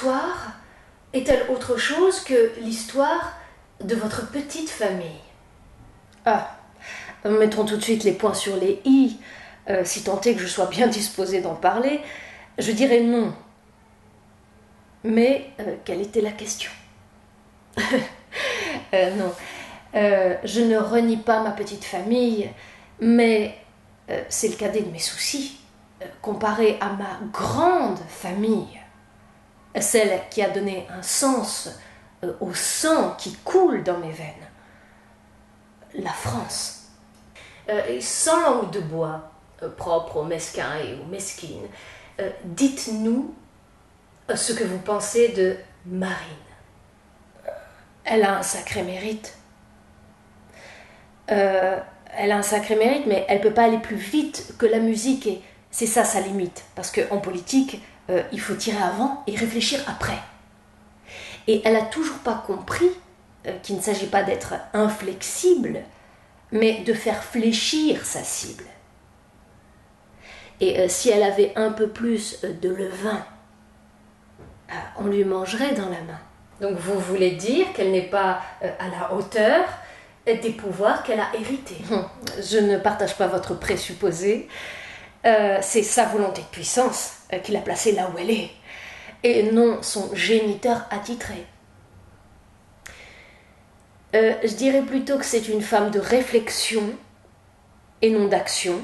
histoire est-elle autre chose que l'histoire de votre petite famille? Ah, mettons tout de suite les points sur les i. Si tant est que je sois bien disposée d'en parler, je dirais non. Mais quelle était la question? Non, je ne renie pas ma petite famille, mais c'est le cadet de mes soucis, comparé à ma grande famille, celle qui a donné un sens au sang qui coule dans mes veines. La France. Sans langue de bois, propre aux mesquins et aux mesquines, dites-nous ce que vous pensez de Marine. Elle a un sacré mérite. Elle a un sacré mérite, mais elle ne peut pas aller plus vite que la musique, et c'est ça sa limite. Parce qu'en politique, il faut tirer avant et réfléchir après. Et elle n'a toujours pas compris qu'il ne s'agit pas d'être inflexible, mais de faire fléchir sa cible. Et si elle avait un peu plus de levain, on lui mangerait dans la main. Donc vous voulez dire qu'elle n'est pas à la hauteur des pouvoirs qu'elle a hérités? Je ne partage pas votre présupposé. C'est sa volonté de puissance qui l'a placée là où elle est, et non son géniteur attitré. Je dirais plutôt que c'est une femme de réflexion et non d'action.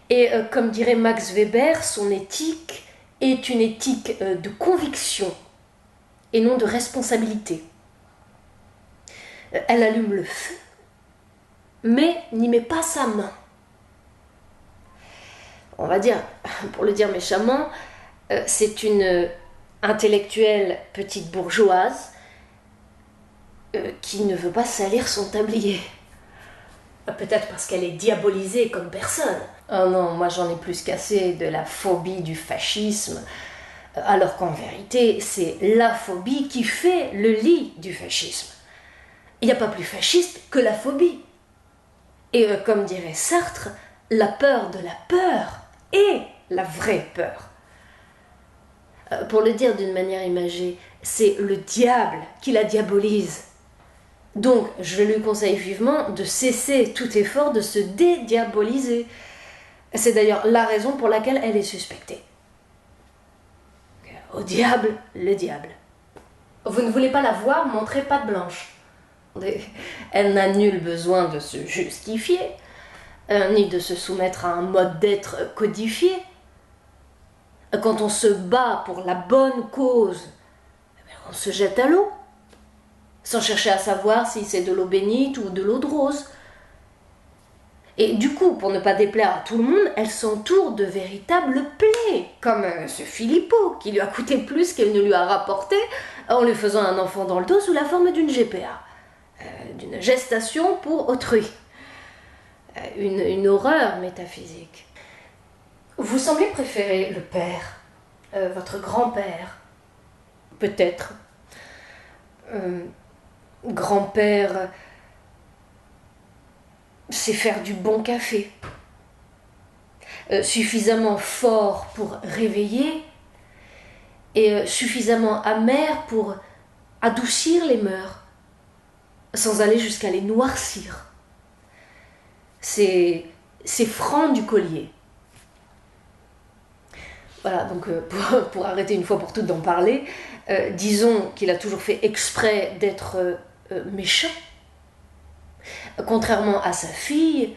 Et comme dirait Max Weber, son éthique est une éthique de conviction et non de responsabilité. Elle allume le feu, mais n'y met pas sa main. On va dire, pour le dire méchamment, c'est une intellectuelle petite bourgeoise qui ne veut pas salir son tablier. Peut-être parce qu'elle est diabolisée comme personne. Oh non, moi j'en ai plus qu'assez de la phobie du fascisme, alors qu'en vérité, c'est la phobie qui fait le lit du fascisme. Il n'y a pas plus fasciste que la phobie. Et comme dirait Sartre, la peur de la peur est la vraie peur. Pour le dire d'une manière imagée, c'est le diable qui la diabolise. Donc, je lui conseille vivement de cesser tout effort de se dédiaboliser. C'est d'ailleurs la raison pour laquelle elle est suspectée. Au diable, le diable. Vous ne voulez pas la voir montrer patte blanche? Elle n'a nul besoin de se justifier, ni de se soumettre à un mode d'être codifié. Quand on se bat pour la bonne cause, on se jette à l'eau, sans chercher à savoir si c'est de l'eau bénite ou de l'eau de rose. Et du coup, pour ne pas déplaire à tout le monde, elle s'entoure de véritables plaies, comme ce Philippot, qui lui a coûté plus qu'elle ne lui a rapporté en lui faisant un enfant dans le dos sous la forme d'une GPA, d'une gestation pour autrui. Une horreur métaphysique. Vous semblez préférer le père, votre grand-père. Peut-être. Grand-père c'est faire du bon café. Suffisamment fort pour réveiller et suffisamment amer pour adoucir les mœurs, sans aller jusqu'à les noircir. C'est franc du collier. Voilà, donc pour arrêter une fois pour toutes d'en parler, disons qu'il a toujours fait exprès d'être méchant, contrairement à sa fille,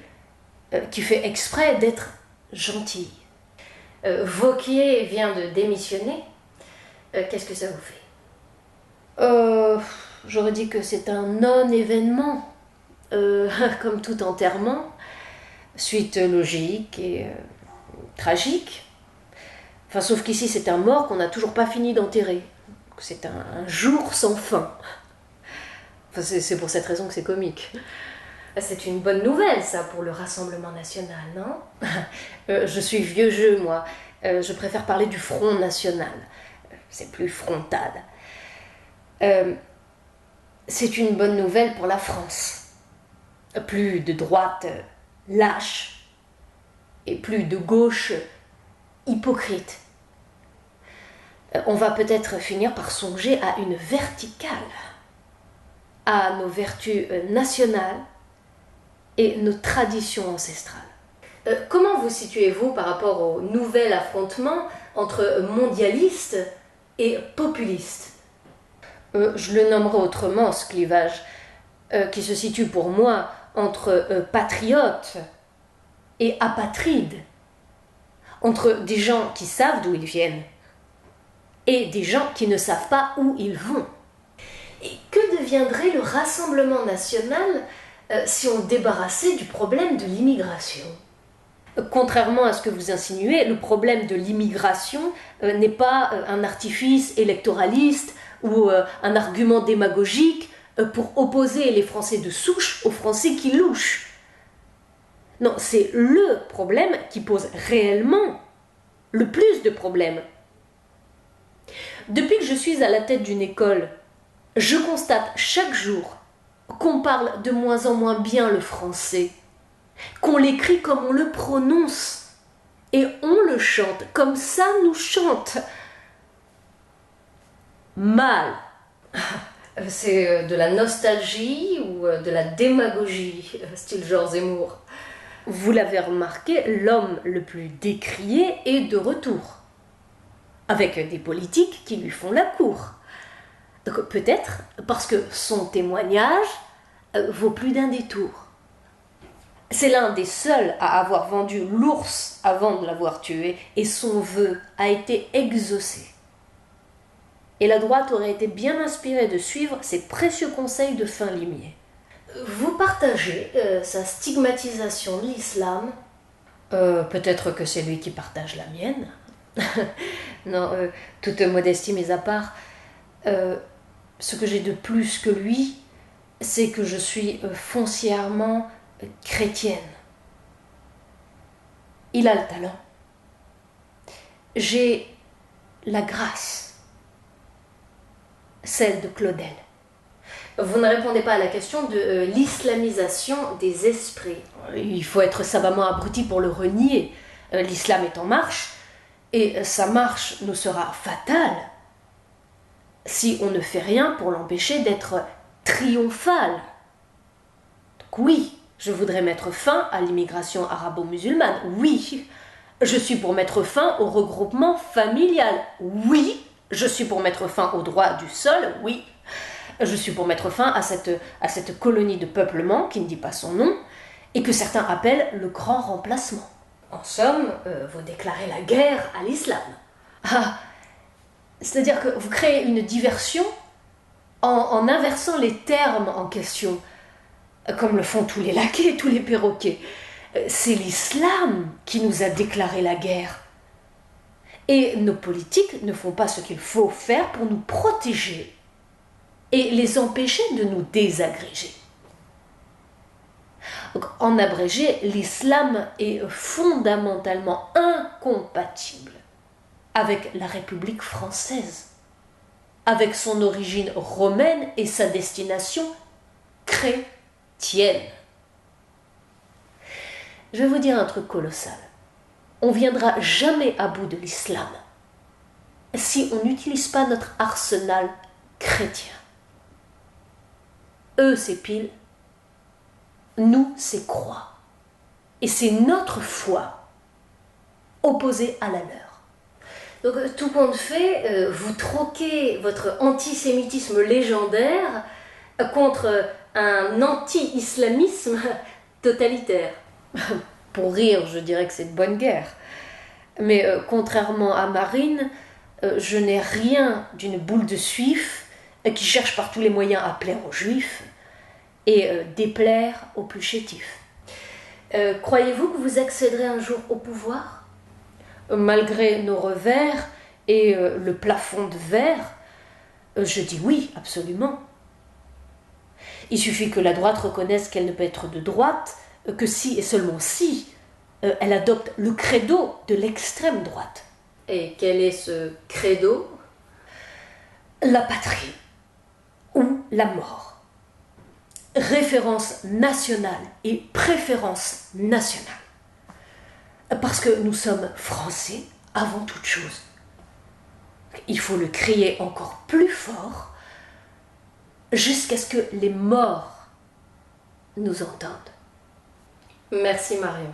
qui fait exprès d'être gentille. Vauquier vient de démissionner. Qu'est-ce que ça vous fait? J'aurais dit que c'est un non-événement, comme tout enterrement, suite logique et tragique. Enfin, sauf qu'ici, c'est un mort qu'on n'a toujours pas fini d'enterrer. C'est un jour sans fin. Enfin, c'est pour cette raison que c'est comique. C'est une bonne nouvelle, ça, pour le Rassemblement national, non? Je suis vieux jeu, moi. Je préfère parler du Front national. C'est plus frontal. C'est une bonne nouvelle pour la France. Plus de droite lâche et plus de gauche hypocrite. on va peut-être finir par songer à une verticale, à nos vertus nationales et nos traditions ancestrales. Comment vous situez-vous par rapport au nouvel affrontement entre mondialistes et populistes? Je le nommerai autrement, ce clivage, qui se situe pour moi entre patriotes et apatrides, entre des gens qui savent d'où ils viennent et des gens qui ne savent pas où ils vont. Et que deviendrait le Rassemblement national si on débarrassait du problème de l'immigration? Contrairement à ce que vous insinuez, le problème de l'immigration n'est pas un artifice électoraliste ou un argument démagogique pour opposer les Français de souche aux Français qui louchent. Non, c'est le problème qui pose réellement le plus de problèmes. Depuis que je suis à la tête d'une école, je constate chaque jour qu'on parle de moins en moins bien le français, qu'on l'écrit comme on le prononce, et on le chante comme ça nous chante. Mal. C'est de la nostalgie ou de la démagogie, style Georges Zemmour? Vous l'avez remarqué, l'homme le plus décrié est de retour, avec des politiques qui lui font la cour. Donc peut-être parce que son témoignage vaut plus d'un détour. C'est l'un des seuls à avoir vendu l'ours avant de l'avoir tué, et son vœu a été exaucé. Et la droite aurait été bien inspirée de suivre ses précieux conseils de fin limier. Vous partagez sa stigmatisation de l'islam? Peut-être que c'est lui qui partage la mienne. Non, toute modestie mise à part, ce que j'ai de plus que lui, c'est que je suis foncièrement chrétienne. Il a le talent. J'ai la grâce, celle de Claudel. Vous ne répondez pas à la question de l'islamisation des esprits. Il faut être savamment abruti pour le renier. L'islam est en marche, et sa marche nous sera fatale si on ne fait rien pour l'empêcher d'être triomphal. Donc oui, je voudrais mettre fin à l'immigration arabo-musulmane. Oui, je suis pour mettre fin au regroupement familial. Oui, je suis pour mettre fin au droit du sol. Oui, je suis pour mettre fin à cette colonie de peuplement qui ne dit pas son nom et que certains appellent le grand remplacement. En somme, vous déclarez la guerre à l'islam. Ah, c'est-à-dire que vous créez une diversion en inversant les termes en question, comme le font tous les laquais, tous les perroquets. C'est l'islam qui nous a déclaré la guerre. Et nos politiques ne font pas ce qu'il faut faire pour nous protéger et les empêcher de nous désagréger. Donc, en abrégé, l'islam est fondamentalement incompatible avec la République française, avec son origine romaine et sa destination chrétienne. Je vais vous dire un truc colossal. On ne viendra jamais à bout de l'islam si on n'utilise pas notre arsenal chrétien. Eux, c'est pile. Nous, c'est croix. Et c'est notre foi opposée à la leur. Donc, tout compte fait, vous troquez votre antisémitisme légendaire contre un anti-islamisme totalitaire. Pour rire, je dirais que c'est de bonne guerre. Mais contrairement à Marine, je n'ai rien d'une boule de suif qui cherche par tous les moyens à plaire aux juifs et déplaire aux plus chétifs. Croyez-vous que vous accéderez un jour au pouvoir? Malgré nos revers et le plafond de verre, je dis oui, absolument. Il suffit que la droite reconnaisse qu'elle ne peut être de droite que si et seulement si elle adopte le credo de l'extrême droite. Et quel est ce credo? La patrie ou la mort. Référence nationale et préférence nationale. Parce que nous sommes Français avant toute chose. Il faut le crier encore plus fort jusqu'à ce que les morts nous entendent. Merci Marion.